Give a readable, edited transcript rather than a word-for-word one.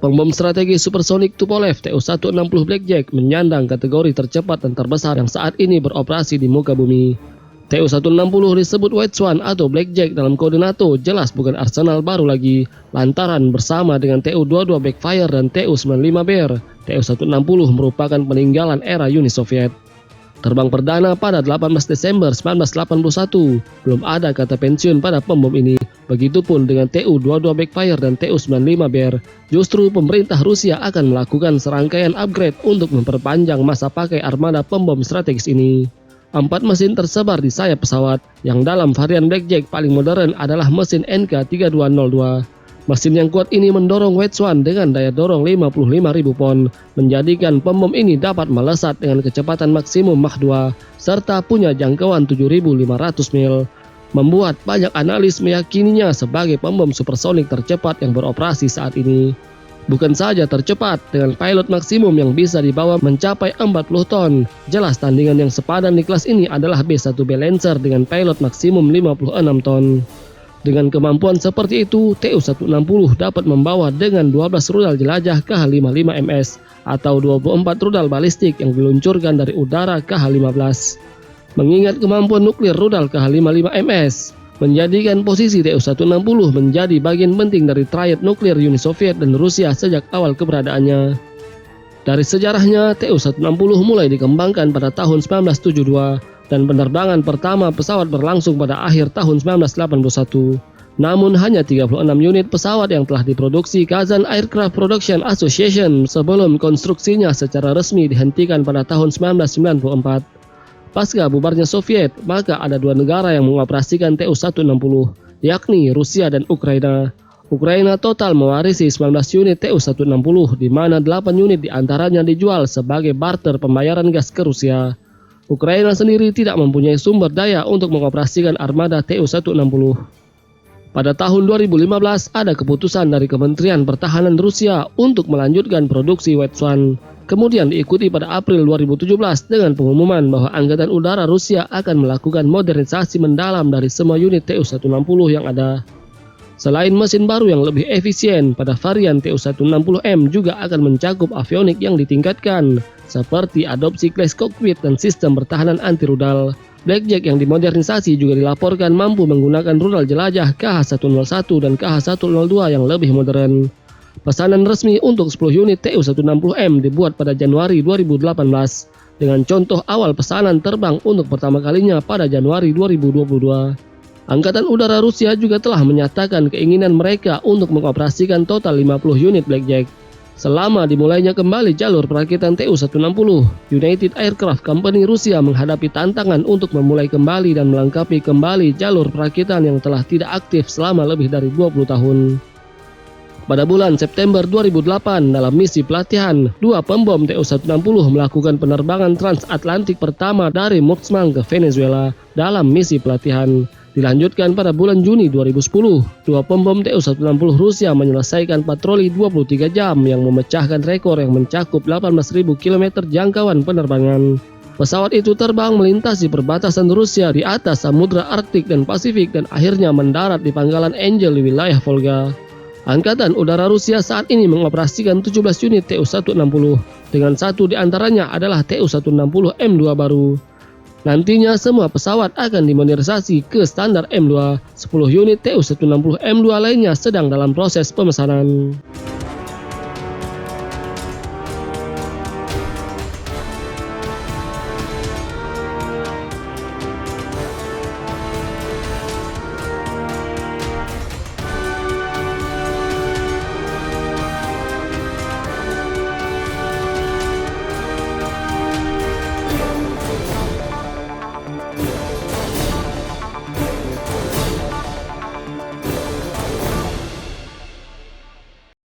Pembom strategi supersonik Tupolev Tu-160 Blackjack menyandang kategori tercepat dan terbesar yang saat ini beroperasi di muka bumi. Tu-160 disebut White Swan atau Blackjack dalam kode NATO, jelas bukan arsenal baru lagi, lantaran bersama dengan Tu-22 Backfire dan Tu-95 Bear, Tu-160 merupakan peninggalan era Uni Soviet. Terbang perdana pada 18 Desember 1981, belum ada kata pensiun pada pembom ini. Begitupun dengan Tu-22 Backfire dan Tu-95 Bear. Justru pemerintah Rusia akan melakukan serangkaian upgrade untuk memperpanjang masa pakai armada pembom strategis ini. 4 mesin tersebar di sayap pesawat, yang dalam varian Blackjack paling modern adalah mesin NK3202. Mesin yang kuat ini mendorong White Swan dengan daya dorong 55.000 pon, menjadikan pembom ini dapat melesat dengan kecepatan maksimum Mach 2, serta punya jangkauan 7.500 mil. Membuat banyak analis meyakininya sebagai pembom supersonik tercepat yang beroperasi saat ini. Bukan saja tercepat, dengan payload maksimum yang bisa dibawa mencapai 40 ton. Jelas tandingan yang sepadan di kelas ini adalah B-1B Lancer dengan payload maksimum 56 ton. Dengan kemampuan seperti itu, Tu-160 dapat membawa dengan 12 rudal jelajah Kh-55MS atau 24 rudal balistik yang diluncurkan dari udara Kh-15. Mengingat kemampuan nuklir rudal Kh-55MS, menjadikan posisi Tu-160 menjadi bagian penting dari triad nuklir Uni Soviet dan Rusia sejak awal keberadaannya. Dari sejarahnya, Tu-160 mulai dikembangkan pada tahun 1972. Dan penerbangan pertama pesawat berlangsung pada akhir tahun 1981. Namun hanya 36 unit pesawat yang telah diproduksi Kazan Aircraft Production Association sebelum konstruksinya secara resmi dihentikan pada tahun 1994. Pasca bubarnya Soviet, maka ada 2 negara yang mengoperasikan Tu-160, yakni Rusia dan Ukraina. Ukraina total mewarisi 19 unit Tu-160, di mana 8 unit diantaranya dijual sebagai barter pembayaran gas ke Rusia. Ukraina sendiri tidak mempunyai sumber daya untuk mengoperasikan armada Tu-160. Pada tahun 2015 ada keputusan dari Kementerian Pertahanan Rusia untuk melanjutkan produksi White Swan. Kemudian diikuti pada April 2017 dengan pengumuman bahwa Angkatan Udara Rusia akan melakukan modernisasi mendalam dari semua unit Tu-160 yang ada. Selain mesin baru yang lebih efisien, pada varian Tu-160M juga akan mencakup avionik yang ditingkatkan, seperti adopsi kelas kokpit dan sistem pertahanan anti rudal. Blackjack yang dimodernisasi juga dilaporkan mampu menggunakan rudal jelajah Kh-101 dan Kh-102 yang lebih modern. Pesanan resmi untuk 10 unit Tu-160M dibuat pada Januari 2018, dengan contoh awal pesanan terbang untuk pertama kalinya pada Januari 2022. Angkatan Udara Rusia juga telah menyatakan keinginan mereka untuk mengoperasikan total 50 unit Blackjack. Selama dimulainya kembali jalur perakitan Tu-160, United Aircraft Company Rusia menghadapi tantangan untuk memulai kembali dan melengkapi kembali jalur perakitan yang telah tidak aktif selama lebih dari 20 tahun. Pada bulan September 2008, dalam misi pelatihan, 2 pembom Tu-160 melakukan penerbangan transatlantik pertama dari Muxman ke Venezuela dalam misi pelatihan. Dilanjutkan pada bulan Juni 2010, 2 pembom Tu-160 Rusia menyelesaikan patroli 23 jam yang memecahkan rekor yang mencakup 18.000 km jangkauan penerbangan. Pesawat itu terbang melintasi perbatasan Rusia di atas Samudra Arktik dan Pasifik dan akhirnya mendarat di pangkalan Angel di wilayah Volga. Angkatan Udara Rusia saat ini mengoperasikan 17 unit Tu-160, dengan 1 diantaranya adalah Tu-160M2 baru. Nantinya semua pesawat akan dimodernisasi ke standar M2. 10 unit Tu-160M2 lainnya sedang dalam proses pemesanan.